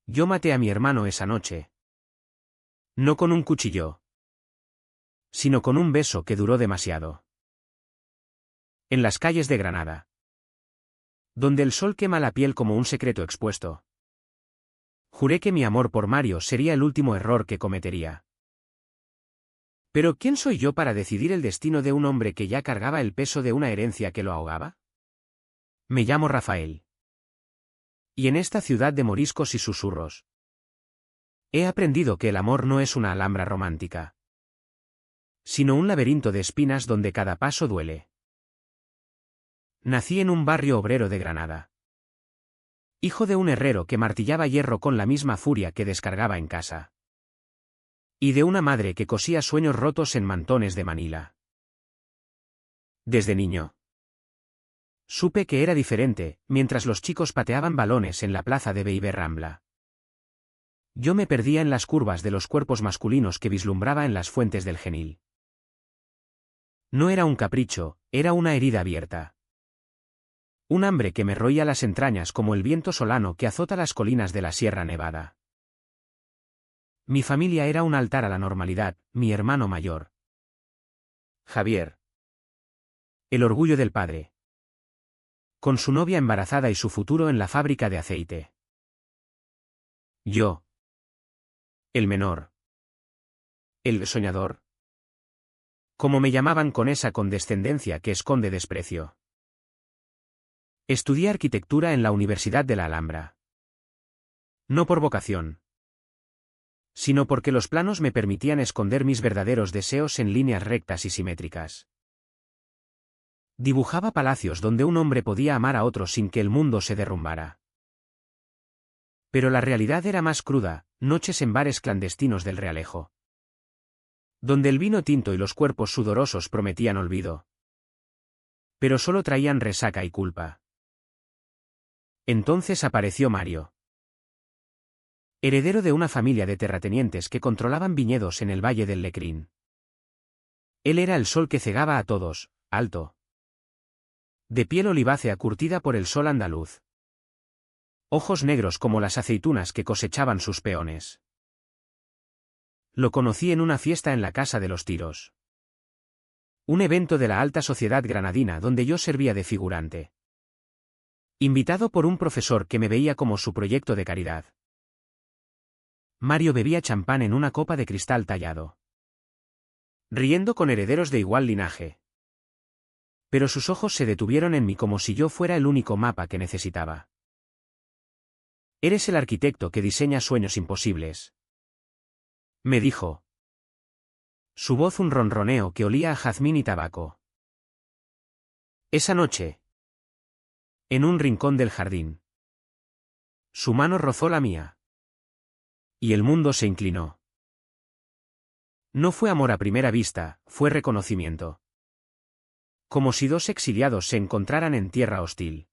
Yo maté a mi hermano esa noche. No con un cuchillo, sino con un beso que duró demasiado. En las calles de Granada, donde el sol quema la piel como un secreto expuesto. Juré que mi amor por Mario sería el último error que cometería. Pero ¿quién soy yo para decidir el destino de un hombre que ya cargaba el peso de una herencia que lo ahogaba? Me llamo Rafael. Y en esta ciudad de moriscos y susurros, he aprendido que el amor no es una alhambra romántica, sino un laberinto de espinas donde cada paso duele. Nací en un barrio obrero de Granada. Hijo de un herrero que martillaba hierro con la misma furia que descargaba en casa. Y de una madre que cosía sueños rotos en mantones de Manila. Desde niño, supe que era diferente, mientras los chicos pateaban balones en la plaza de Beiber Rambla. Yo me perdía en las curvas de los cuerpos masculinos que vislumbraba en las fuentes del Genil. No era un capricho, era una herida abierta. Un hambre que me roía las entrañas como el viento solano que azota las colinas de la Sierra Nevada. Mi familia era un altar a la normalidad, mi hermano mayor, Javier, el orgullo del padre, con su novia embarazada y su futuro en la fábrica de aceite. Yo, el menor, el soñador, como me llamaban con esa condescendencia que esconde desprecio. Estudié arquitectura en la Universidad de la Alhambra. No por vocación, sino porque los planos me permitían esconder mis verdaderos deseos en líneas rectas y simétricas. Dibujaba palacios donde un hombre podía amar a otro sin que el mundo se derrumbara. Pero la realidad era más cruda, noches en bares clandestinos del Realejo, donde el vino tinto y los cuerpos sudorosos prometían olvido, pero solo traían resaca y culpa. Entonces apareció Mario, heredero de una familia de terratenientes que controlaban viñedos en el Valle del Lecrín. Él era el sol que cegaba a todos, alto, de piel olivácea curtida por el sol andaluz. Ojos negros como las aceitunas que cosechaban sus peones. Lo conocí en una fiesta en la Casa de los Tiros. Un evento de la alta sociedad granadina donde yo servía de figurante. Invitado por un profesor que me veía como su proyecto de caridad. Mario bebía champán en una copa de cristal tallado, riendo con herederos de igual linaje. Pero sus ojos se detuvieron en mí como si yo fuera el único mapa que necesitaba. Eres el arquitecto que diseña sueños imposibles, me dijo. Su voz un ronroneo que olía a jazmín y tabaco. Esa noche, en un rincón del jardín, su mano rozó la mía. Y el mundo se inclinó. No fue amor a primera vista, fue reconocimiento. Como si dos exiliados se encontraran en tierra hostil.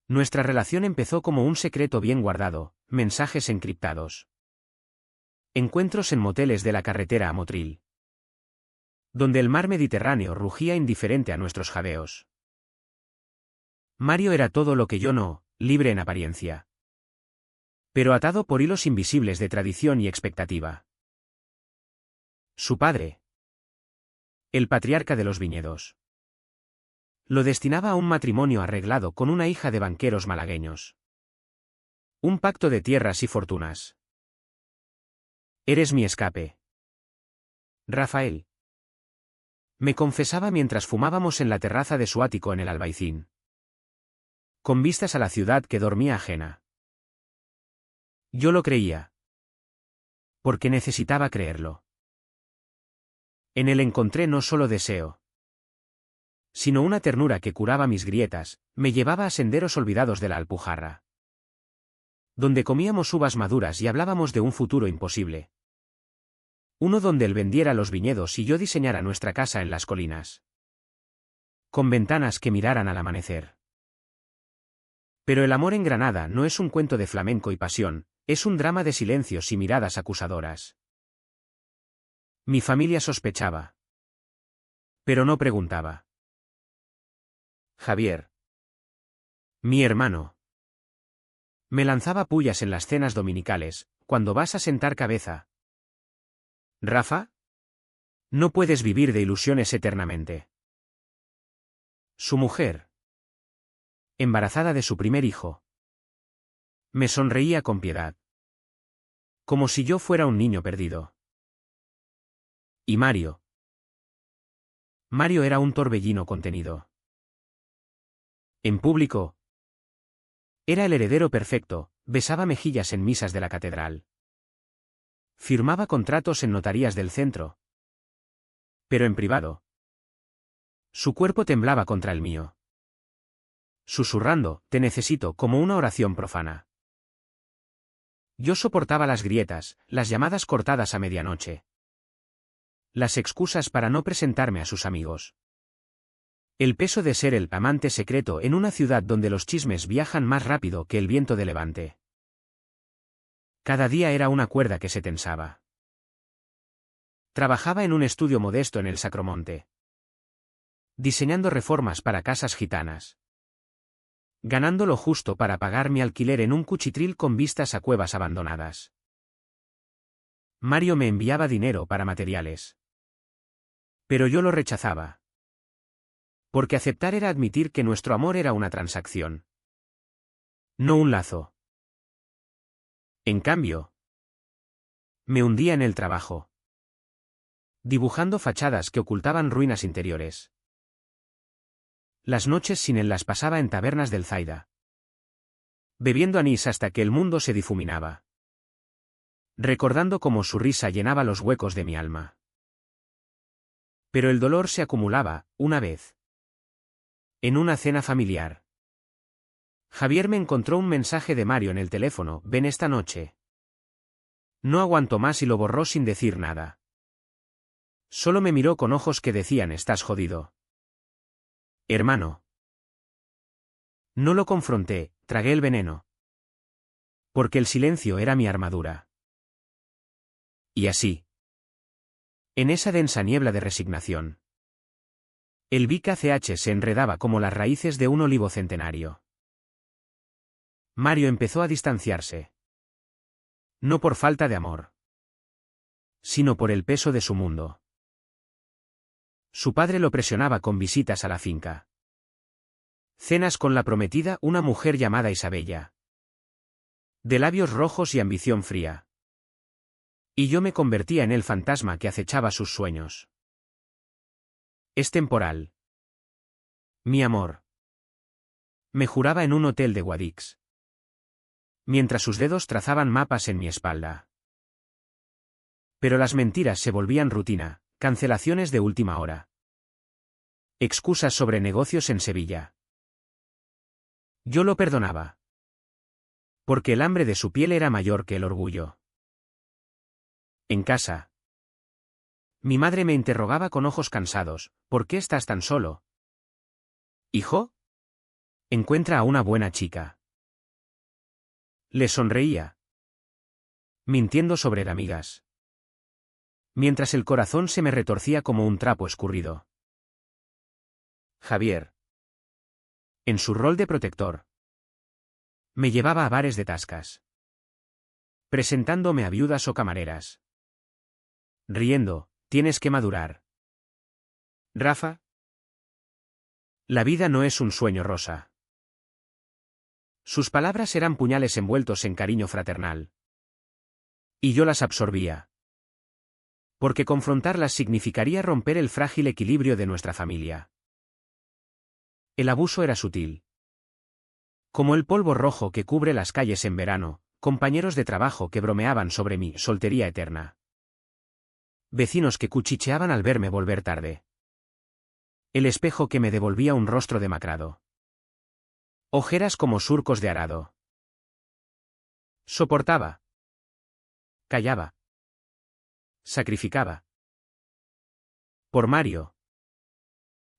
Nuestra relación empezó como un secreto bien guardado, mensajes encriptados. Encuentros en moteles de la carretera a Motril, donde el mar Mediterráneo rugía indiferente a nuestros jadeos. Mario era todo lo que yo no, libre en apariencia, pero atado por hilos invisibles de tradición y expectativa. Su padre, el patriarca de los viñedos, lo destinaba a un matrimonio arreglado con una hija de banqueros malagueños. Un pacto de tierras y fortunas. Eres mi escape, Rafael. Me confesaba mientras fumábamos en la terraza de su ático en el Albaicín, con vistas a la ciudad que dormía ajena. Yo lo creía, porque necesitaba creerlo. En él encontré no solo deseo, sino una ternura que curaba mis grietas, me llevaba a senderos olvidados de la Alpujarra, donde comíamos uvas maduras y hablábamos de un futuro imposible. Uno donde él vendiera los viñedos y yo diseñara nuestra casa en las colinas, con ventanas que miraran al amanecer. Pero el amor en Granada no es un cuento de flamenco y pasión, es un drama de silencios y miradas acusadoras. Mi familia sospechaba, pero no preguntaba. Javier, mi hermano, Me lanzaba pullas en las cenas dominicales. ¿Cuándo vas a sentar cabeza? ¿Rafa? No puedes vivir de ilusiones eternamente. Su mujer, embarazada de su primer hijo, me sonreía con piedad, como si yo fuera un niño perdido. ¿Y Mario? Mario era un torbellino contenido. En público, era el heredero perfecto, besaba mejillas en misas de la catedral. Firmaba contratos en notarías del centro. Pero en privado, su cuerpo temblaba contra el mío, susurrando, te necesito, como una oración profana. Yo soportaba las grietas, las llamadas cortadas a medianoche, las excusas para no presentarme a sus amigos. El peso de ser el amante secreto en una ciudad donde los chismes viajan más rápido que el viento de levante. Cada día era una cuerda que se tensaba. Trabajaba en un estudio modesto en el Sacromonte, diseñando reformas para casas gitanas, ganando lo justo para pagar mi alquiler en un cuchitril con vistas a cuevas abandonadas. Mario me enviaba dinero para materiales, pero yo lo rechazaba. Porque aceptar era admitir que nuestro amor era una transacción, no un lazo. En cambio, me hundía en el trabajo, dibujando fachadas que ocultaban ruinas interiores. Las noches sin él las pasaba en tabernas del Zaida, bebiendo anís hasta que el mundo se difuminaba, recordando cómo su risa llenaba los huecos de mi alma. Pero el dolor se acumulaba, una vez, en una cena familiar. Javier me encontró un mensaje de Mario en el teléfono, ven esta noche. No aguantó más y lo borró sin decir nada. Solo me miró con ojos que decían, estás jodido. Hermano. No lo confronté, tragué el veneno. Porque el silencio era mi armadura. Y así, en esa densa niebla de resignación, el BKCH se enredaba como las raíces de un olivo centenario. Mario empezó a distanciarse. No por falta de amor, sino por el peso de su mundo. Su padre lo presionaba con visitas a la finca, cenas con la prometida, una mujer llamada Isabella, de labios rojos y ambición fría. Y yo me convertía en el fantasma que acechaba sus sueños. Es temporal. Mi amor. Me juraba en un hotel de Guadix, mientras sus dedos trazaban mapas en mi espalda. Pero las mentiras se volvían rutina, cancelaciones de última hora, excusas sobre negocios en Sevilla. Yo lo perdonaba, porque el hambre de su piel era mayor que el orgullo. En casa, mi madre me interrogaba con ojos cansados, ¿por qué estás tan solo? ¿Hijo? Encuentra a una buena chica. Le sonreía, mintiendo sobre amigas, mientras el corazón se me retorcía como un trapo escurrido. Javier, en su rol de protector, me llevaba a bares de tascas, presentándome a viudas o camareras, riendo, tienes que madurar. Rafa, la vida no es un sueño rosa. Sus palabras eran puñales envueltos en cariño fraternal. Y yo las absorbía. Porque confrontarlas significaría romper el frágil equilibrio de nuestra familia. El abuso era sutil. Como el polvo rojo que cubre las calles en verano, compañeros de trabajo que bromeaban sobre mi soltería eterna. Vecinos que cuchicheaban al verme volver tarde. El espejo que me devolvía un rostro demacrado. Ojeras como surcos de arado. Soportaba. Callaba. Sacrificaba. Por Mario.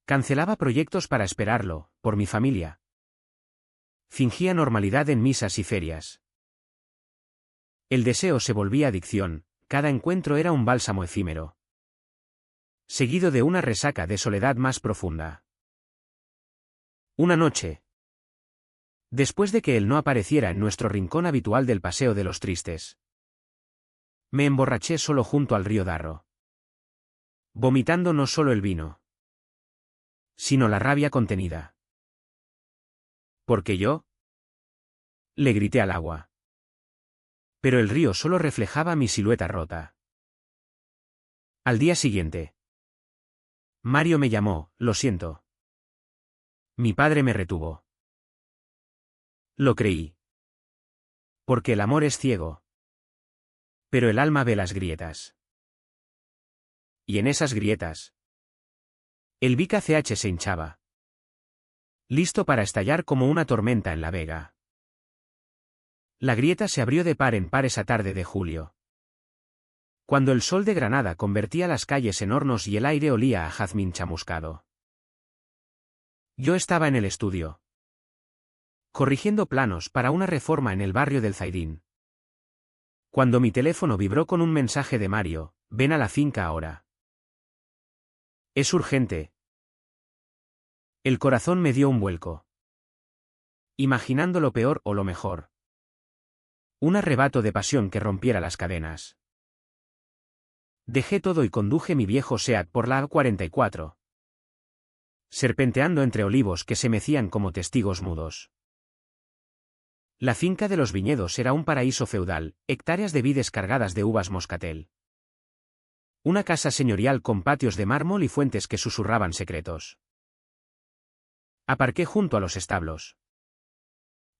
Cancelaba proyectos para esperarlo, por mi familia. Fingía normalidad en misas y ferias. El deseo se volvía adicción, cada encuentro era un bálsamo efímero, seguido de una resaca de soledad más profunda. Una noche, Después de que él no apareciera en nuestro rincón habitual del Paseo de los Tristes. Me emborraché solo junto al río Darro. Vomitando no solo el vino, sino la rabia contenida. ¿Porque yo? Le grité al agua. Pero el río solo reflejaba mi silueta rota. Al día siguiente. Mario me llamó, lo siento. Mi padre me retuvo. Lo creí. Porque el amor es ciego. Pero el alma ve las grietas. Y en esas grietas, el Vic ACH se hinchaba. Listo para estallar como una tormenta en la vega. La grieta se abrió de par en par esa tarde de julio. Cuando el sol de Granada convertía las calles en hornos y el aire olía a jazmín chamuscado. Yo estaba en el estudio, corrigiendo planos para una reforma en el barrio del Zaidín. Cuando mi teléfono vibró con un mensaje de Mario: ven a la finca ahora. Es urgente. El corazón me dio un vuelco. Imaginando lo peor o lo mejor. Un arrebato de pasión que rompiera las cadenas. Dejé todo y conduje mi viejo Seat por la A44. Serpenteando entre olivos que se mecían como testigos mudos. La finca de los viñedos era un paraíso feudal, hectáreas de vides cargadas de uvas moscatel. Una casa señorial con patios de mármol y fuentes que susurraban secretos. Aparqué junto a los establos,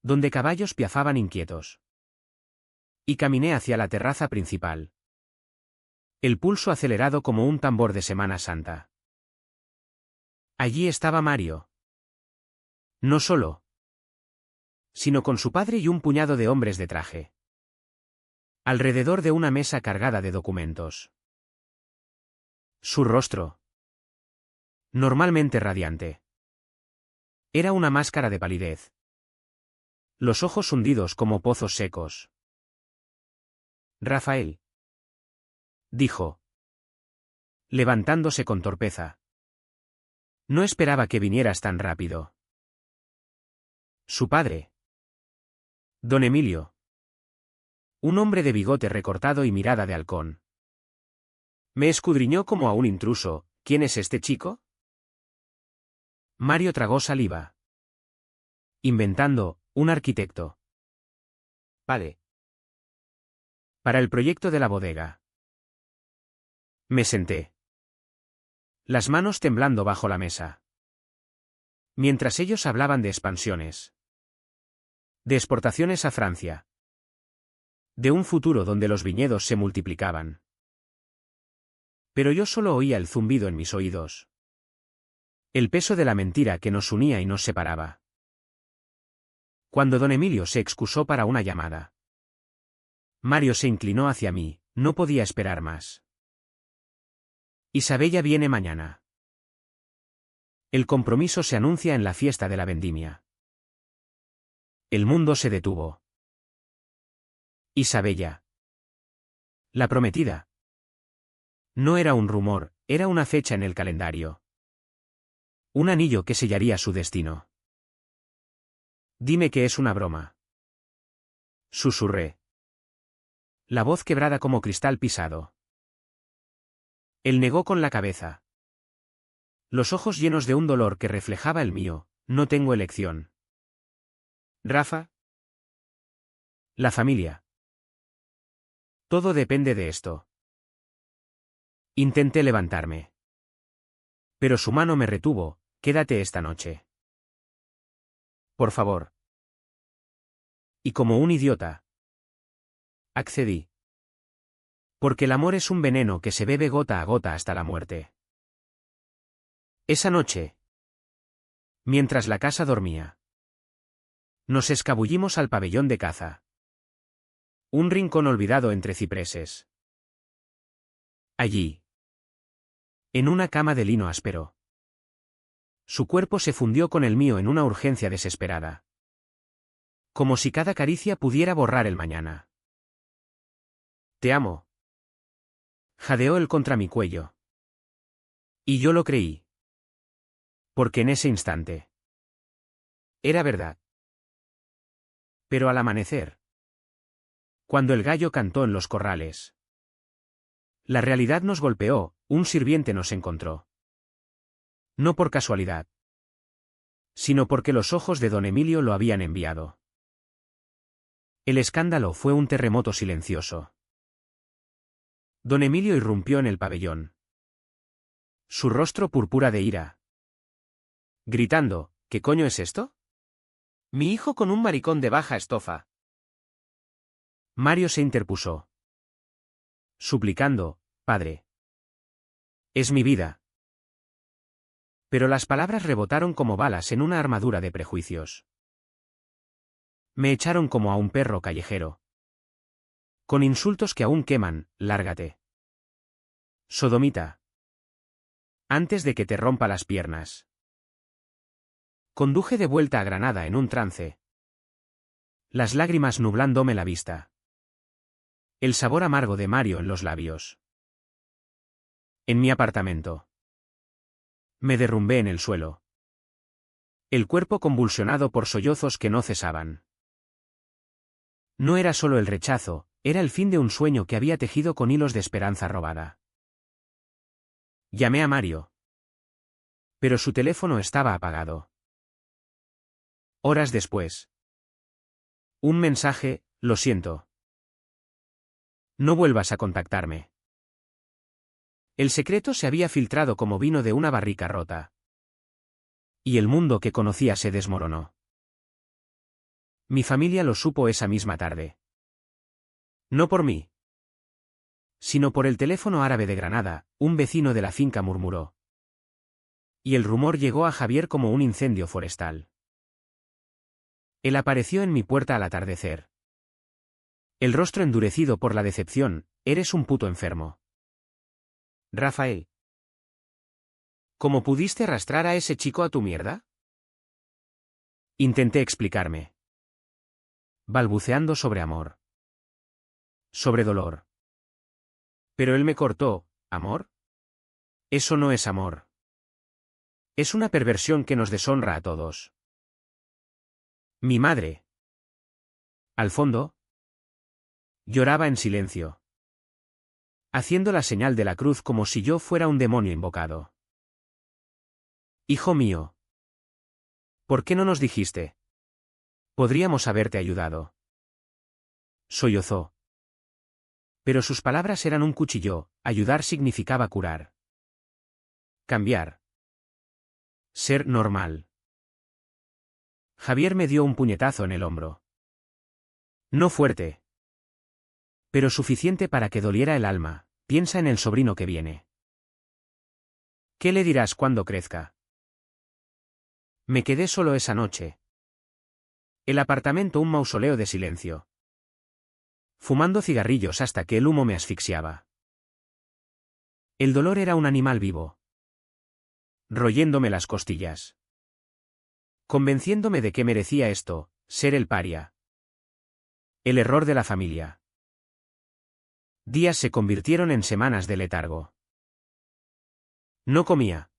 donde caballos piafaban inquietos. Y caminé hacia la terraza principal. El pulso acelerado como un tambor de Semana Santa. Allí estaba Mario. No solo, sino con su padre y un puñado de hombres de traje. Alrededor de una mesa cargada de documentos. Su rostro, normalmente radiante, era una máscara de palidez. Los ojos hundidos como pozos secos. Rafael, dijo, levantándose con torpeza. No esperaba que vinieras tan rápido. Su padre, don Emilio. Un hombre de bigote recortado y mirada de halcón. Me escudriñó como a un intruso. ¿Quién es este chico? Mario tragó saliva. Inventando, un arquitecto. Vale. Para el proyecto de la bodega. Me senté. Las manos temblando bajo la mesa. Mientras ellos hablaban de expansiones. De exportaciones a Francia. De un futuro donde los viñedos se multiplicaban. Pero yo solo oía el zumbido en mis oídos. El peso de la mentira que nos unía y nos separaba. Cuando don Emilio se excusó para una llamada. Mario se inclinó hacia mí, no podía esperar más. Isabella viene mañana. El compromiso se anuncia en la fiesta de la vendimia. El mundo se detuvo. Isabella. La prometida. No era un rumor, era una fecha en el calendario. Un anillo que sellaría su destino. Dime que es una broma. Susurré. La voz quebrada como cristal pisado. Él negó con la cabeza. Los ojos llenos de un dolor que reflejaba el mío. No tengo elección. Rafa. La familia. Todo depende de esto. Intenté levantarme. Pero su mano me retuvo. Quédate esta noche. Por favor. Y como un idiota. Accedí. Porque el amor es un veneno que se bebe gota a gota hasta la muerte. Esa noche. Mientras la casa dormía. Nos escabullimos al pabellón de caza. Un rincón olvidado entre cipreses. Allí. En una cama de lino áspero. Su cuerpo se fundió con el mío en una urgencia desesperada. Como si cada caricia pudiera borrar el mañana. Te amo. Jadeó él contra mi cuello. Y yo lo creí. Porque en ese instante. Era verdad. Pero al amanecer, cuando el gallo cantó en los corrales, la realidad nos golpeó, un sirviente nos encontró. No por casualidad, sino porque los ojos de don Emilio lo habían enviado. El escándalo fue un terremoto silencioso. Don Emilio irrumpió en el pabellón. Su rostro púrpura de ira, gritando, ¿qué coño es esto? Mi hijo con un maricón de baja estofa. Mario se interpuso, suplicando, padre. Es mi vida. Pero las palabras rebotaron como balas en una armadura de prejuicios. Me echaron como a un perro callejero. Con insultos que aún queman, lárgate. Sodomita. Antes de que te rompa las piernas. Conduje de vuelta a Granada en un trance. Las lágrimas nublándome la vista. El sabor amargo de Mario en los labios. En mi apartamento. Me derrumbé en el suelo. El cuerpo convulsionado por sollozos que no cesaban. No era solo el rechazo, era el fin de un sueño que había tejido con hilos de esperanza robada. Llamé a Mario. Pero su teléfono estaba apagado. Horas después. Un mensaje, lo siento. No vuelvas a contactarme. El secreto se había filtrado como vino de una barrica rota. Y el mundo que conocía se desmoronó. Mi familia lo supo esa misma tarde. No por mí, sino por el teléfono árabe de Granada, un vecino de la finca murmuró. Y el rumor llegó a Javier como un incendio forestal. Él apareció en mi puerta al atardecer. El rostro endurecido por la decepción, eres un puto enfermo. Rafael. ¿Cómo pudiste arrastrar a ese chico a tu mierda? Intenté explicarme. Balbuceando sobre amor. Sobre dolor. Pero él me cortó, ¿amor? Eso no es amor. Es una perversión que nos deshonra a todos. Mi madre. Al fondo. Lloraba en silencio. Haciendo la señal de la cruz como si yo fuera un demonio invocado. Hijo mío. ¿Por qué no nos dijiste? Podríamos haberte ayudado. Sollozó. Pero sus palabras eran un cuchillo, ayudar significaba curar. Cambiar. Ser normal. Javier me dio un puñetazo en el hombro. No fuerte. Pero suficiente para que doliera el alma, piensa en el sobrino que viene. ¿Qué le dirás cuando crezca? Me quedé solo esa noche. El apartamento un mausoleo de silencio. Fumando cigarrillos hasta que el humo me asfixiaba. El dolor era un animal vivo. Royéndome las costillas. Convenciéndome de que merecía esto, ser el paria. El error de la familia. Días se convirtieron en semanas de letargo. No comía.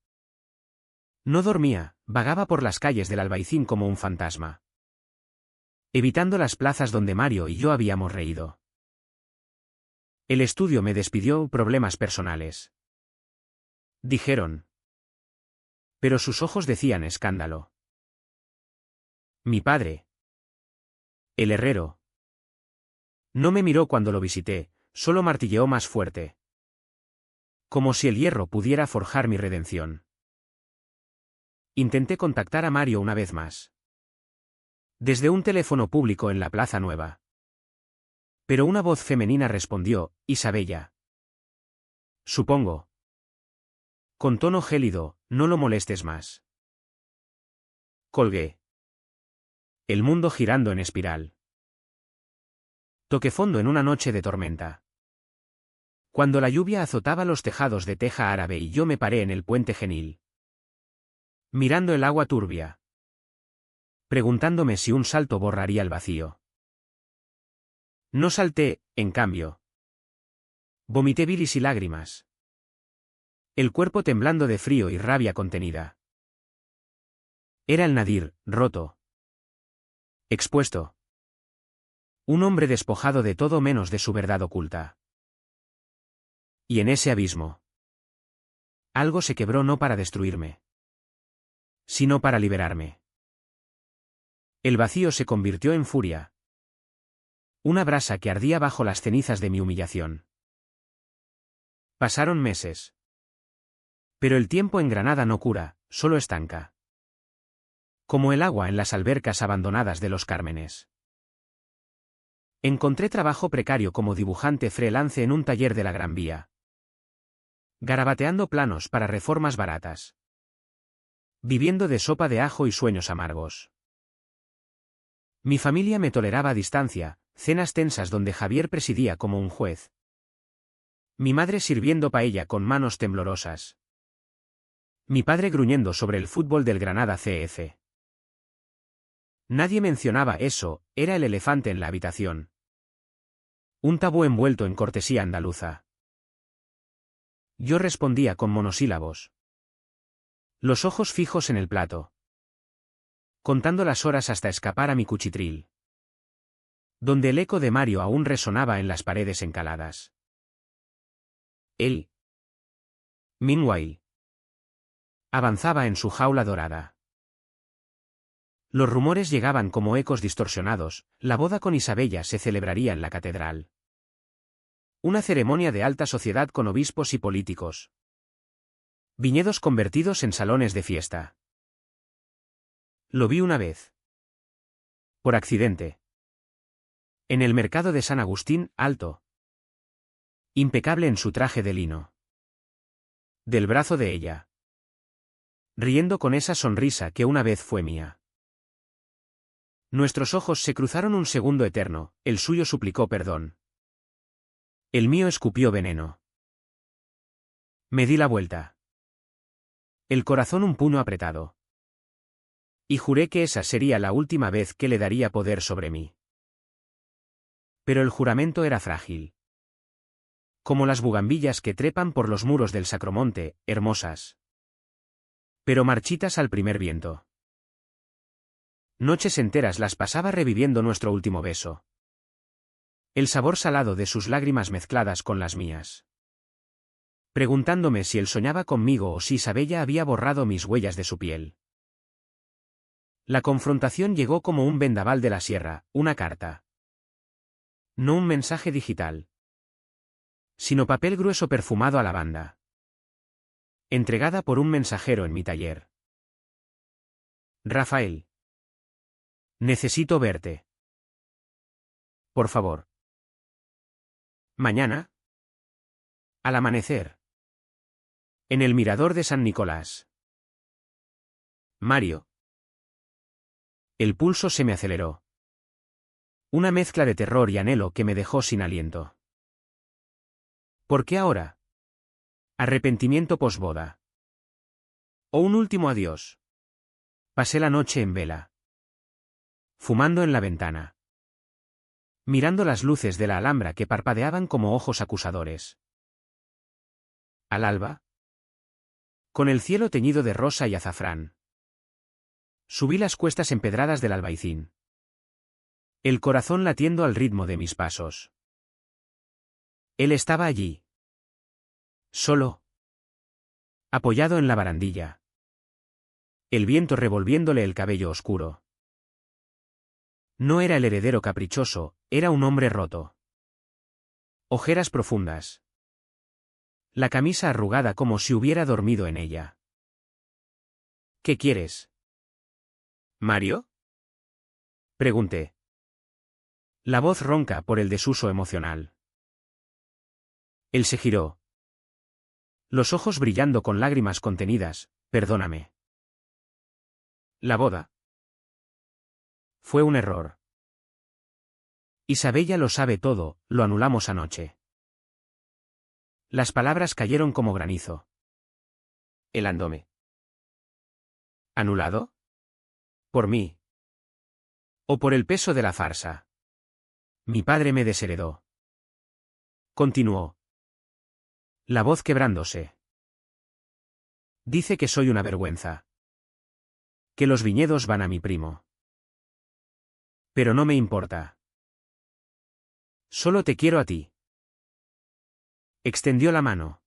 No dormía, vagaba por las calles del Albaicín como un fantasma. Evitando las plazas donde Mario y yo habíamos reído. El estudio me despidió problemas personales. Dijeron. Pero sus ojos decían escándalo. Mi padre. El herrero. No me miró cuando lo visité, solo martilleó más fuerte. Como si el hierro pudiera forjar mi redención. Intenté contactar a Mario una vez más. Desde un teléfono público en la Plaza Nueva. Pero una voz femenina respondió, Isabella. Supongo. Con tono gélido, no lo molestes más. Colgué. El mundo girando en espiral. Toqué fondo en una noche de tormenta. Cuando la lluvia azotaba los tejados de teja árabe y yo me paré en el puente Genil. Mirando el agua turbia. Preguntándome si un salto borraría el vacío. No salté, en cambio. Vomité bilis y lágrimas. El cuerpo temblando de frío y rabia contenida. Era el Nadir, roto. Expuesto. Un hombre despojado de todo menos de su verdad oculta. Y en ese abismo, algo se quebró no para destruirme, sino para liberarme. El vacío se convirtió en furia. Una brasa que ardía bajo las cenizas de mi humillación. Pasaron meses. Pero el tiempo en Granada no cura, solo estanca. Como el agua en las albercas abandonadas de los Cármenes. Encontré trabajo precario como dibujante freelance en un taller de la Gran Vía. Garabateando planos para reformas baratas. Viviendo de sopa de ajo y sueños amargos. Mi familia me toleraba a distancia, cenas tensas donde Javier presidía como un juez. Mi madre sirviendo paella con manos temblorosas. Mi padre gruñendo sobre el fútbol del Granada CF. Nadie mencionaba eso, era el elefante en la habitación. Un tabú envuelto en cortesía andaluza. Yo respondía con monosílabos. Los ojos fijos en el plato. Contando las horas hasta escapar a mi cuchitril. Donde el eco de Mario aún resonaba en las paredes encaladas. Él. Meanwhile. Avanzaba en su jaula dorada. Los rumores llegaban como ecos distorsionados, la boda con Isabella se celebraría en la catedral. Una ceremonia de alta sociedad con obispos y políticos. Viñedos convertidos en salones de fiesta. Lo vi una vez. Por accidente. En el mercado de San Agustín, alto. Impecable en su traje de lino. Del brazo de ella. Riendo con esa sonrisa que una vez fue mía. Nuestros ojos se cruzaron un segundo eterno, el suyo suplicó perdón. El mío escupió veneno. Me di la vuelta. El corazón un puño apretado. Y juré que esa sería la última vez que le daría poder sobre mí. Pero el juramento era frágil. Como las bugambillas que trepan por los muros del Sacromonte, hermosas. Pero marchitas al primer viento. Noches enteras las pasaba reviviendo nuestro último beso. El sabor salado de sus lágrimas mezcladas con las mías. Preguntándome si él soñaba conmigo o si Isabella había borrado mis huellas de su piel. La confrontación llegó como un vendaval de la sierra, una carta. No un mensaje digital. Sino papel grueso perfumado a lavanda. Entregada por un mensajero en mi taller. Rafael. Necesito verte. Por favor. Mañana. Al amanecer. En el mirador de San Nicolás. Mario. El pulso se me aceleró. Una mezcla de terror y anhelo que me dejó sin aliento. ¿Por qué ahora? Arrepentimiento posboda. O un último adiós. Pasé la noche en vela. Fumando en la ventana. Mirando las luces de la Alhambra que parpadeaban como ojos acusadores. Al alba. Con el cielo teñido de rosa y azafrán. Subí las cuestas empedradas del Albaicín. El corazón latiendo al ritmo de mis pasos. Él estaba allí. Solo. Apoyado en la barandilla. El viento revolviéndole el cabello oscuro. No era el heredero caprichoso, era un hombre roto. Ojeras profundas. La camisa arrugada como si hubiera dormido en ella. ¿Qué quieres? ¿Mario? Pregunté. La voz ronca por el desuso emocional. Él se giró. Los ojos brillando con lágrimas contenidas, perdóname. La boda. Fue un error. Isabella lo sabe todo, lo anulamos anoche. Las palabras cayeron como granizo. Helándome. ¿Anulado? ¿Por mí? ¿O por el peso de la farsa? Mi padre me desheredó. Continuó. La voz quebrándose. Dice que soy una vergüenza. Que los viñedos van a mi primo. Pero no me importa. Solo te quiero a ti. Extendió la mano.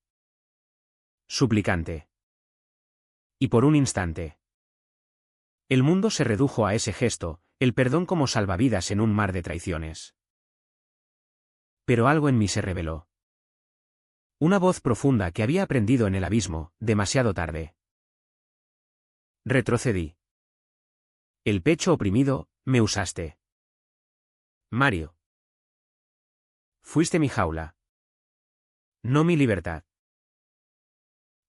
Suplicante. Y por un instante. El mundo se redujo a ese gesto, el perdón como salvavidas en un mar de traiciones. Pero algo en mí se reveló. Una voz profunda que había aprendido en el abismo, demasiado tarde. Retrocedí. El pecho oprimido, me usaste. Mario. Fuiste mi jaula. No mi libertad.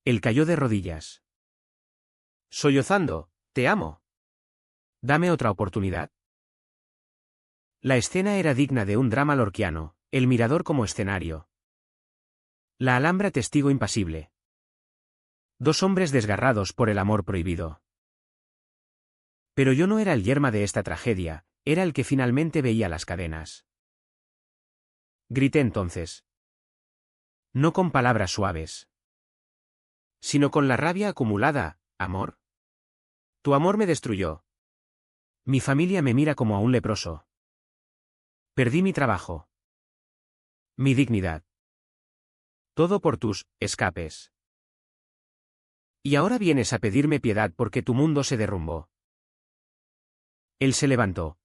Él cayó de rodillas. Sollozando, te amo. Dame otra oportunidad. La escena era digna de un drama lorquiano, el mirador como escenario. La Alhambra testigo impasible. Dos hombres desgarrados por el amor prohibido. Pero yo no era el yerma de esta tragedia, era el que finalmente veía las cadenas. Grité entonces. No con palabras suaves. Sino con la rabia acumulada, amor. Tu amor me destruyó. Mi familia me mira como a un leproso. Perdí mi trabajo. Mi dignidad. Todo por tus escapes. Y ahora vienes a pedirme piedad porque tu mundo se derrumbó. Él se levantó.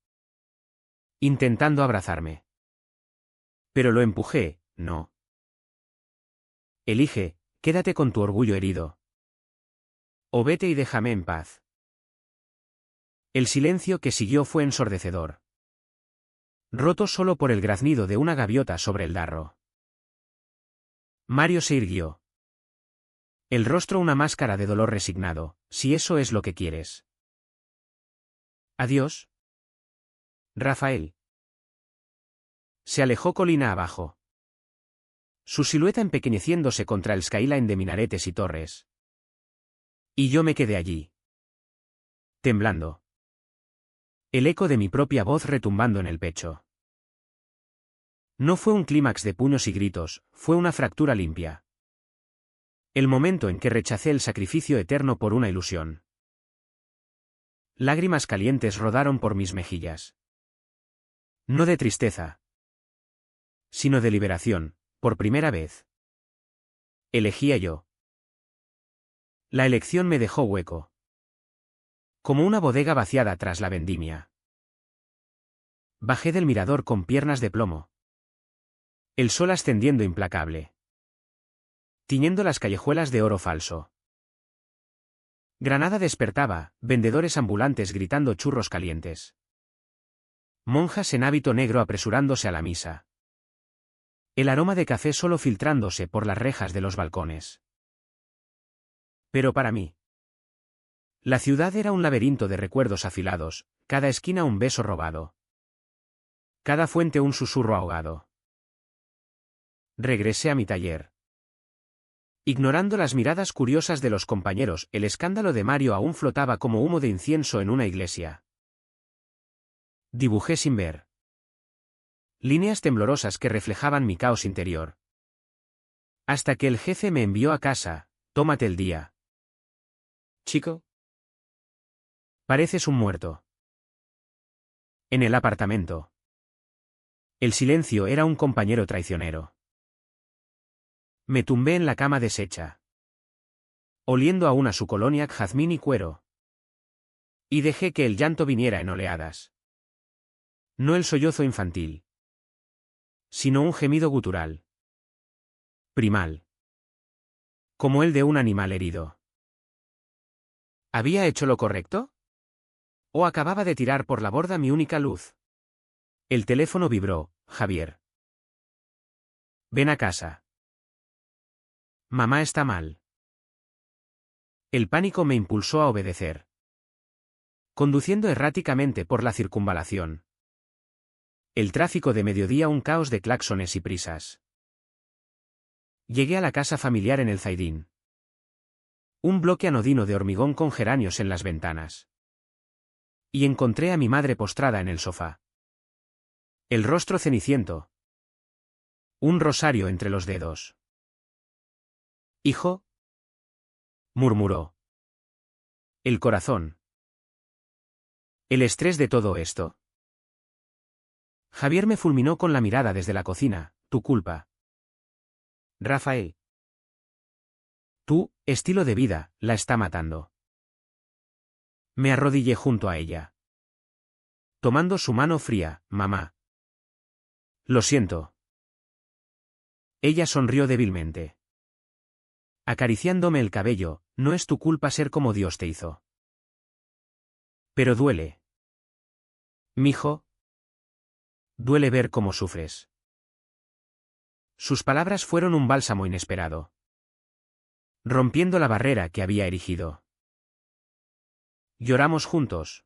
Intentando abrazarme. Pero lo empujé, no. Elige, quédate con tu orgullo herido. O vete y déjame en paz. El silencio que siguió fue ensordecedor. Roto solo por el graznido de una gaviota sobre el darro. Mario se irguió. El rostro una máscara de dolor resignado, si eso es lo que quieres. Adiós. Rafael. Se alejó colina abajo. Su silueta empequeñeciéndose contra el skyline de minaretes y torres. Y yo me quedé allí. Temblando. El eco de mi propia voz retumbando en el pecho. No fue un clímax de puños y gritos, fue una fractura limpia. El momento en que rechacé el sacrificio eterno por una ilusión. Lágrimas calientes rodaron por mis mejillas. No de tristeza, sino de liberación, por primera vez. Elegía yo. La elección me dejó hueco. Como una bodega vaciada tras la vendimia. Bajé del mirador con piernas de plomo. El sol ascendiendo implacable. Tiñendo las callejuelas de oro falso. Granada despertaba, vendedores ambulantes gritando churros calientes. Monjas en hábito negro apresurándose a la misa. El aroma de café solo filtrándose por las rejas de los balcones. Pero para mí. La ciudad era un laberinto de recuerdos afilados, cada esquina un beso robado. Cada fuente un susurro ahogado. Regresé a mi taller. Ignorando las miradas curiosas de los compañeros, el escándalo de Mario aún flotaba como humo de incienso en una iglesia. Dibujé sin ver. Líneas temblorosas que reflejaban mi caos interior. Hasta que el jefe me envió a casa, tómate el día. Chico. Pareces un muerto. En el apartamento. El silencio era un compañero traicionero. Me tumbé en la cama deshecha. Oliendo aún a su colonia, jazmín y cuero. Y dejé que el llanto viniera en oleadas. No el sollozo infantil. Sino un gemido gutural. Primal. Como el de un animal herido. ¿Había hecho lo correcto? ¿O acababa de tirar por la borda mi única luz? El teléfono vibró, Javier. Ven a casa. Mamá está mal. El pánico me impulsó a obedecer. Conduciendo erráticamente por la circunvalación. El tráfico de mediodía un caos de claxones y prisas. Llegué a la casa familiar en el Zaidín. Un bloque anodino de hormigón con geranios en las ventanas. Y encontré a mi madre postrada en el sofá. El rostro ceniciento. Un rosario entre los dedos. Hijo, murmuró. El corazón. El estrés de todo esto. Javier me fulminó con la mirada desde la cocina. Tu culpa. Rafael. Tu estilo de vida la está matando. Me arrodillé junto a ella. Tomando su mano fría, mamá. Lo siento. Ella sonrió débilmente. Acariciándome el cabello, no es tu culpa ser como Dios te hizo. Pero duele. Mijo. Duele ver cómo sufres. Sus palabras fueron un bálsamo inesperado, rompiendo la barrera que había erigido. Lloramos juntos.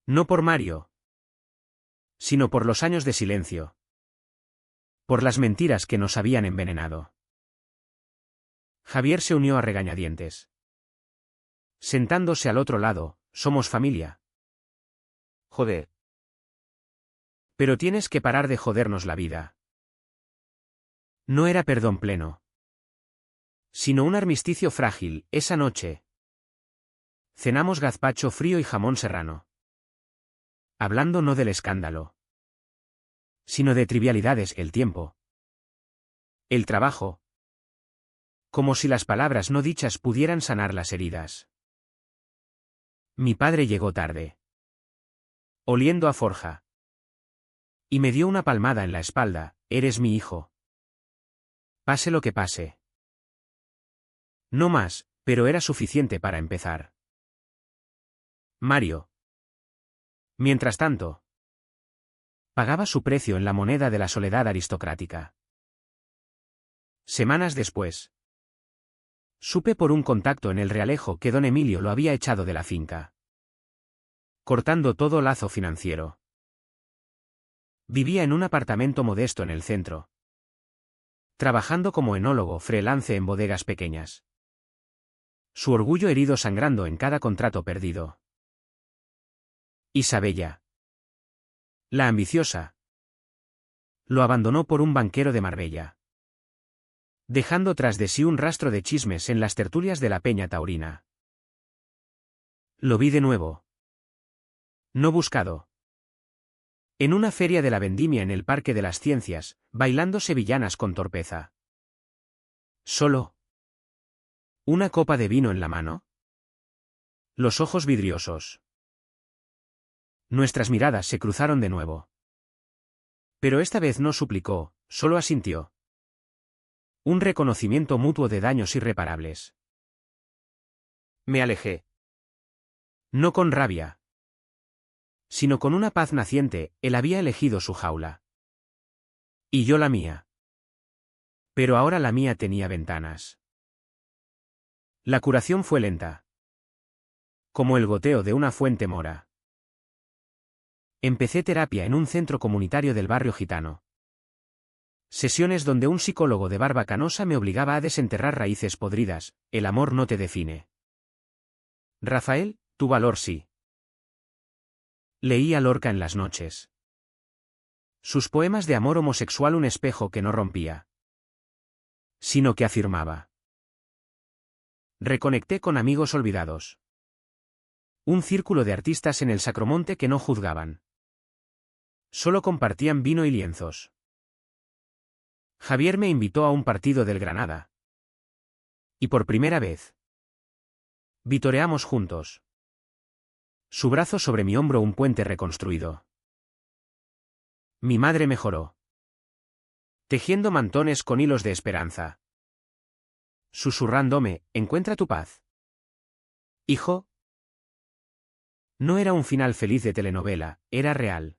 No por Mario, sino por los años de silencio. Por las mentiras que nos habían envenenado. Javier se unió a regañadientes. Sentándose al otro lado, somos familia. Joder. Pero tienes que parar de jodernos la vida. No era perdón pleno, sino un armisticio frágil. Esa noche cenamos gazpacho frío y jamón serrano. Hablando no del escándalo, sino de trivialidades, el tiempo, el trabajo. Como si las palabras no dichas pudieran sanar las heridas. Mi padre llegó tarde, oliendo a forja, y me dio una palmada en la espalda. Eres mi hijo. Pase lo que pase. No más, pero era suficiente para empezar. Mario. Mientras tanto, pagaba su precio en la moneda de la soledad aristocrática. Semanas después, supe por un contacto en el Realejo que don Emilio lo había echado de la finca, cortando todo lazo financiero. Vivía en un apartamento modesto en el centro, trabajando como enólogo freelance en bodegas pequeñas. Su orgullo herido sangrando en cada contrato perdido. Isabella, la ambiciosa, lo abandonó por un banquero de Marbella, dejando tras de sí un rastro de chismes en las tertulias de la Peña Taurina. Lo vi de nuevo. No buscado. En una feria de la vendimia en el Parque de las Ciencias, bailando sevillanas con torpeza. Solo. ¿Una copa de vino en la mano? Los ojos vidriosos. Nuestras miradas se cruzaron de nuevo. Pero esta vez no suplicó, solo asintió. Un reconocimiento mutuo de daños irreparables. Me alejé. No con rabia, sino con una paz naciente. Él había elegido su jaula. Y yo la mía. Pero ahora la mía tenía ventanas. La curación fue lenta, como el goteo de una fuente mora. Empecé terapia en un centro comunitario del barrio gitano. Sesiones donde un psicólogo de barba canosa me obligaba a desenterrar raíces podridas. El amor no te define. Rafael, tu valor sí. Leía Lorca en las noches. Sus poemas de amor homosexual, un espejo que no rompía, sino que afirmaba. Reconecté con amigos olvidados. Un círculo de artistas en el Sacromonte que no juzgaban. Solo compartían vino y lienzos. Javier me invitó a un partido del Granada. Y por primera vez, vitoreamos juntos. Su brazo sobre mi hombro, un puente reconstruido. Mi madre mejoró, tejiendo mantones con hilos de esperanza. Susurrándome, encuentra tu paz. Hijo. No era un final feliz de telenovela, era real.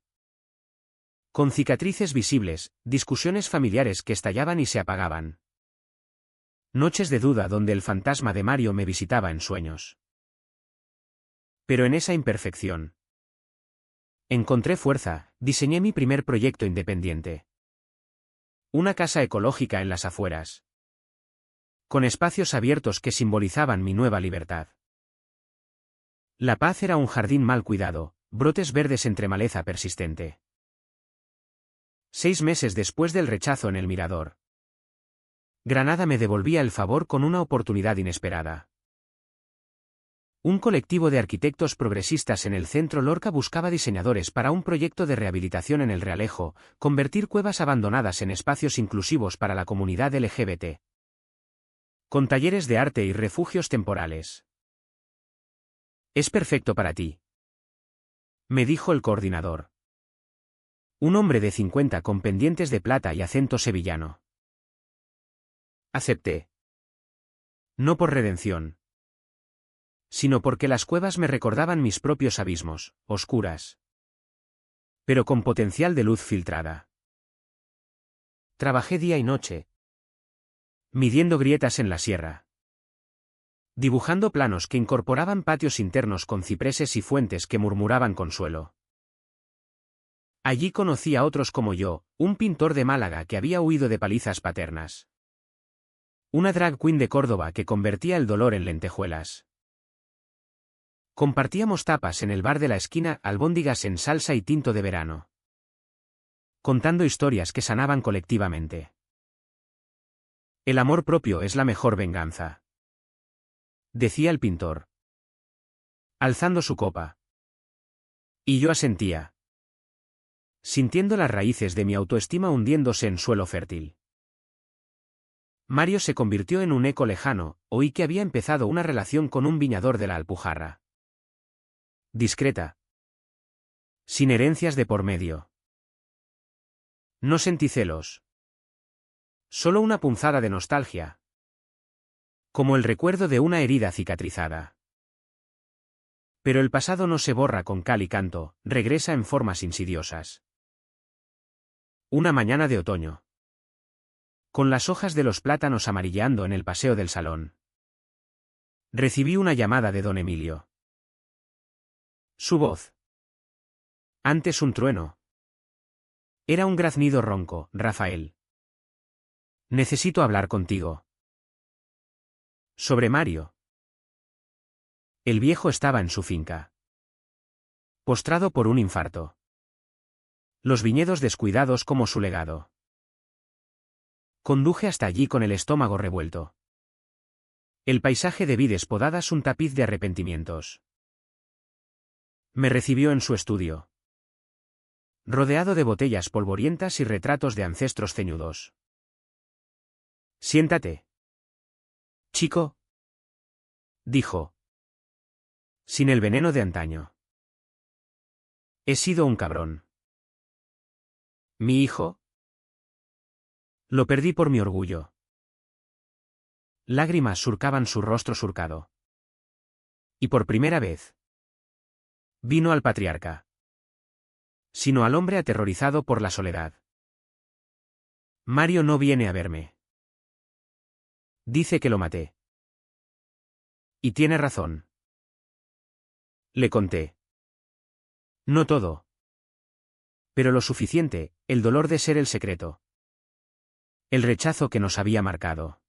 Con cicatrices visibles, discusiones familiares que estallaban y se apagaban. Noches de duda donde el fantasma de Mario me visitaba en sueños. Pero en esa imperfección encontré fuerza. Diseñé mi primer proyecto independiente. Una casa ecológica en las afueras, con espacios abiertos que simbolizaban mi nueva libertad. La paz era un jardín mal cuidado, brotes verdes entre maleza persistente. 6 meses después del rechazo en el Mirador, Granada me devolvía el favor con una oportunidad inesperada. Un colectivo de arquitectos progresistas en el centro Lorca buscaba diseñadores para un proyecto de rehabilitación en el Realejo, convertir cuevas abandonadas en espacios inclusivos para la comunidad LGBT. Con talleres de arte y refugios temporales. Es perfecto para ti, me dijo el coordinador. Un hombre de 50 con pendientes de plata y acento sevillano. Acepté. No por redención, sino porque las cuevas me recordaban mis propios abismos, oscuras, pero con potencial de luz filtrada. Trabajé día y noche, midiendo grietas en la sierra, dibujando planos que incorporaban patios internos con cipreses y fuentes que murmuraban consuelo. Allí conocí a otros como yo, un pintor de Málaga que había huido de palizas paternas, una drag queen de Córdoba que convertía el dolor en lentejuelas. Compartíamos tapas en el bar de la esquina, albóndigas en salsa y tinto de verano, contando historias que sanaban colectivamente. El amor propio es la mejor venganza, decía el pintor, alzando su copa. Y yo asentía, sintiendo las raíces de mi autoestima hundiéndose en suelo fértil. Mario se convirtió en un eco lejano, oí que había empezado una relación con un viñador de la Alpujarra. Discreta, sin herencias de por medio. No sentí celos. Solo una punzada de nostalgia. Como el recuerdo de una herida cicatrizada. Pero el pasado no se borra con cal y canto, regresa en formas insidiosas. Una mañana de otoño. Con las hojas de los plátanos amarilleando en el paseo del salón. Recibí una llamada de don Emilio. Su voz. Antes un trueno. Era un graznido ronco, Rafael. Necesito hablar contigo. Sobre Mario. El viejo estaba en su finca, postrado por un infarto. Los viñedos descuidados como su legado. Conduje hasta allí con el estómago revuelto. El paisaje de vides podadas un tapiz de arrepentimientos. Me recibió en su estudio, rodeado de botellas polvorientas y retratos de ancestros ceñudos. Siéntate, chico, dijo, sin el veneno de antaño. He sido un cabrón. Mi hijo. Lo perdí por mi orgullo. Lágrimas surcaban su rostro surcado. Y por primera vez, vino al patriarca. Sino al hombre aterrorizado por la soledad. Mario no viene a verme. Dice que lo maté. Y tiene razón. Le conté. No todo. Pero lo suficiente, el dolor de ser el secreto. El rechazo que nos había marcado.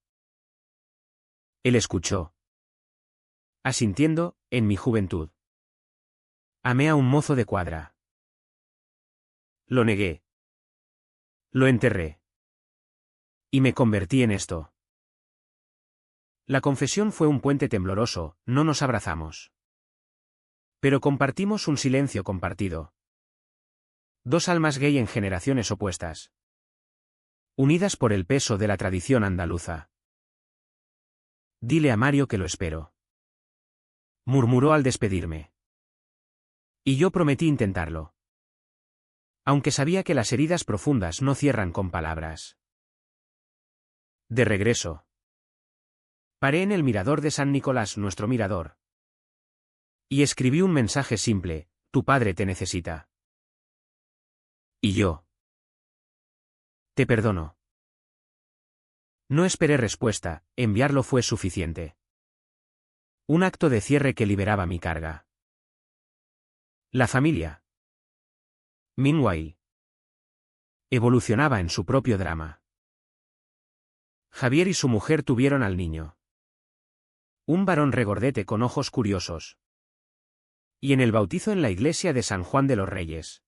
Él escuchó. Asintiendo, en mi juventud. Amé a un mozo de cuadra. Lo negué. Lo enterré. Y me convertí en esto. La confesión fue un puente tembloroso, no nos abrazamos. Pero compartimos un silencio compartido. Dos almas gay en generaciones opuestas. Unidas por el peso de la tradición andaluza. Dile a Mario que lo espero. Murmuró al despedirme. Y yo prometí intentarlo. Aunque sabía que las heridas profundas no cierran con palabras. De regreso. Paré en el mirador de San Nicolás, nuestro mirador. Y escribí un mensaje simple: tu padre te necesita. Y yo. Te perdono. No esperé respuesta, enviarlo fue suficiente. Un acto de cierre que liberaba mi carga. La familia. Meanwhile. Evolucionaba en su propio drama. Javier y su mujer tuvieron al niño. Un varón regordete con ojos curiosos. Y en el bautizo en la iglesia de San Juan de los Reyes.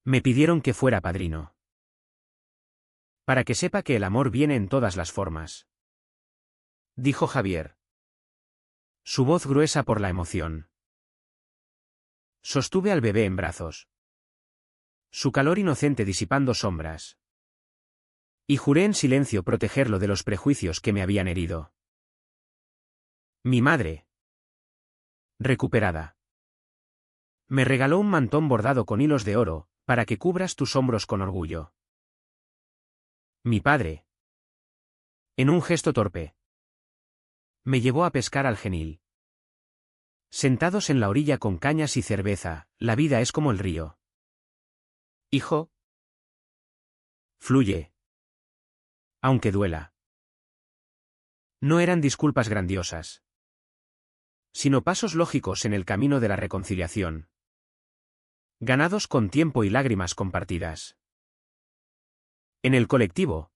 Me pidieron que fuera padrino. Para que sepa que el amor viene en todas las formas. Dijo Javier. Su voz gruesa por la emoción. Sostuve al bebé en brazos. Su calor inocente disipando sombras. Y juré en silencio protegerlo de los prejuicios que me habían herido. Mi madre. Recuperada. Me regaló un mantón bordado con hilos de oro, para que cubras tus hombros con orgullo. Mi padre. En un gesto torpe. Me llevó a pescar al Genil. Sentados en la orilla con cañas y cerveza, la vida es como el río. Hijo. Fluye. Aunque duela. No eran disculpas grandiosas, sino pasos lógicos en el camino de la reconciliación. Ganados con tiempo y lágrimas compartidas. En el colectivo.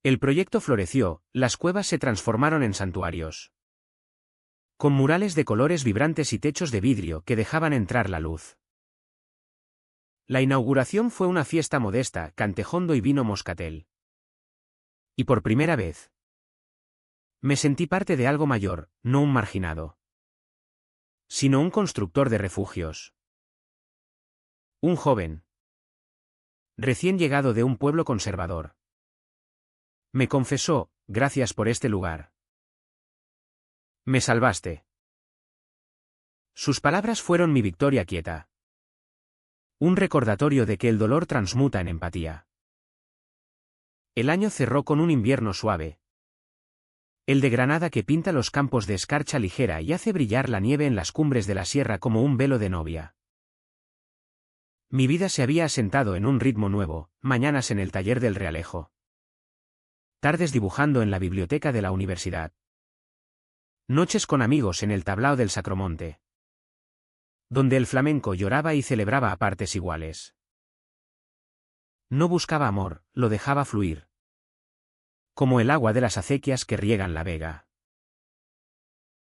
El proyecto floreció, las cuevas se transformaron en santuarios. Con murales de colores vibrantes y techos de vidrio que dejaban entrar la luz. La inauguración fue una fiesta modesta, cantejondo y vino moscatel. Y por primera vez, me sentí parte de algo mayor, no un marginado, sino un constructor de refugios. Un joven, recién llegado de un pueblo conservador. Me confesó, gracias por este lugar. Me salvaste. Sus palabras fueron mi victoria quieta. Un recordatorio de que el dolor transmuta en empatía. El año cerró con un invierno suave. El de Granada que pinta los campos de escarcha ligera y hace brillar la nieve en las cumbres de la sierra como un velo de novia. Mi vida se había asentado en un ritmo nuevo, mañanas en el taller del Realejo. Tardes dibujando en la biblioteca de la universidad. Noches con amigos en el tablao del Sacromonte. Donde el flamenco lloraba y celebraba a partes iguales. No buscaba amor, lo dejaba fluir. Como el agua de las acequias que riegan la vega.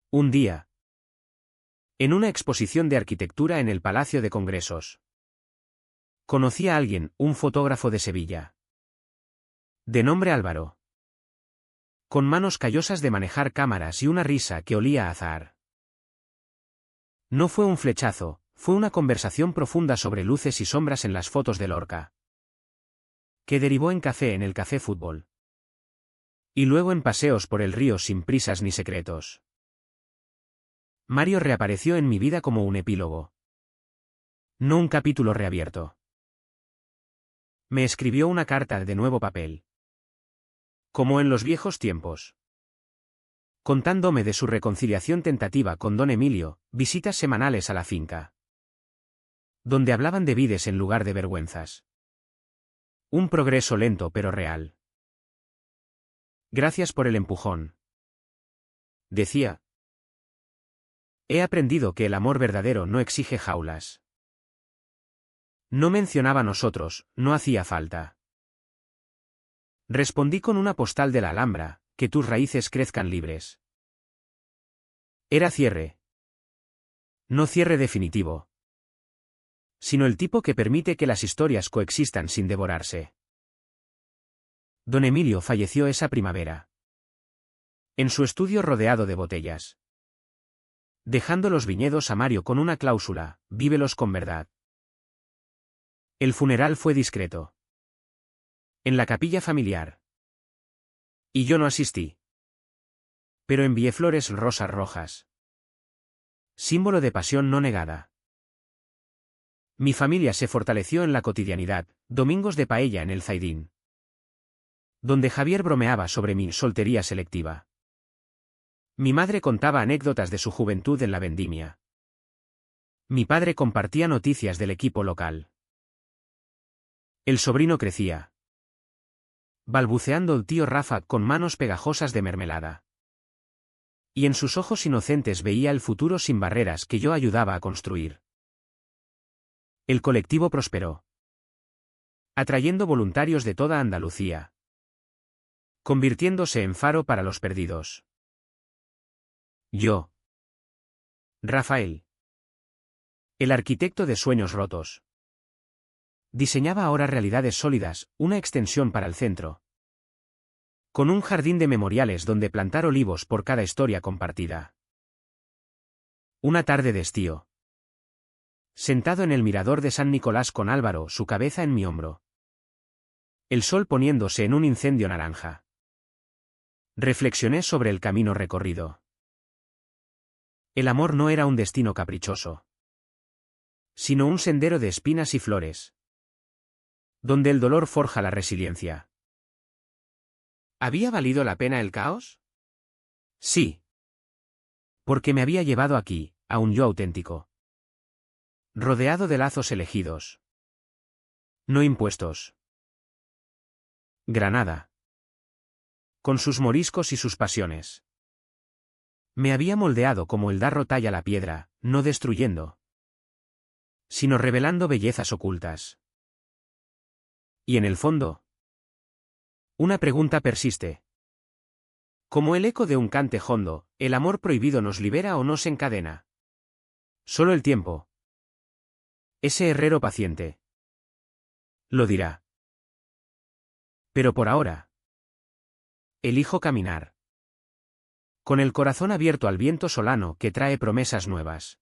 Un día. En una exposición de arquitectura en el Palacio de Congresos. Conocí a alguien, un fotógrafo de Sevilla. De nombre Álvaro. Con manos callosas de manejar cámaras y una risa que olía a azahar. No fue un flechazo, fue una conversación profunda sobre luces y sombras en las fotos de Lorca. Que derivó en café en el Café Fútbol. Y luego en paseos por el río sin prisas ni secretos. Mario reapareció en mi vida como un epílogo. No un capítulo reabierto. Me escribió una carta de nuevo papel. Como en los viejos tiempos. Contándome de su reconciliación tentativa con don Emilio, visitas semanales a la finca. Donde hablaban de vides en lugar de vergüenzas. Un progreso lento pero real. Gracias por el empujón. Decía. He aprendido que el amor verdadero no exige jaulas. No mencionaba nosotros, no hacía falta. Respondí con una postal de la Alhambra, que tus raíces crezcan libres. Era cierre. No cierre definitivo. Sino el tipo que permite que las historias coexistan sin devorarse. Don Emilio falleció esa primavera. En su estudio rodeado de botellas. Dejando los viñedos a Mario con una cláusula, vívelos con verdad. El funeral fue discreto. En la capilla familiar. Y yo no asistí. Pero envié flores rosas rojas. Símbolo de pasión no negada. Mi familia se fortaleció en la cotidianidad, domingos de paella en el Zaidín. Donde Javier bromeaba sobre mi soltería selectiva. Mi madre contaba anécdotas de su juventud en la vendimia. Mi padre compartía noticias del equipo local. El sobrino crecía. Balbuceando el tío Rafa con manos pegajosas de mermelada. Y en sus ojos inocentes veía el futuro sin barreras que yo ayudaba a construir. El colectivo prosperó. Atrayendo voluntarios de toda Andalucía. Convirtiéndose en faro para los perdidos. Yo. Rafael. El arquitecto de sueños rotos. Diseñaba ahora realidades sólidas, una extensión para el centro. Con un jardín de memoriales donde plantar olivos por cada historia compartida. Una tarde de estío. Sentado en el mirador de San Nicolás con Álvaro, su cabeza en mi hombro. El sol poniéndose en un incendio naranja. Reflexioné sobre el camino recorrido. El amor no era un destino caprichoso, sino un sendero de espinas y flores, donde el dolor forja la resiliencia. ¿Había valido la pena el caos? Sí. Porque me había llevado aquí, a un yo auténtico. Rodeado de lazos elegidos. No impuestos. Granada. Con sus moriscos y sus pasiones. Me había moldeado como el darro talla la piedra, no destruyendo, sino revelando bellezas ocultas. Y en el fondo, una pregunta persiste. Como el eco de un cante hondo, ¿el amor prohibido nos libera o nos encadena? Solo el tiempo. Ese herrero paciente. Lo dirá. Pero por ahora, elijo caminar. Con el corazón abierto al viento solano que trae promesas nuevas.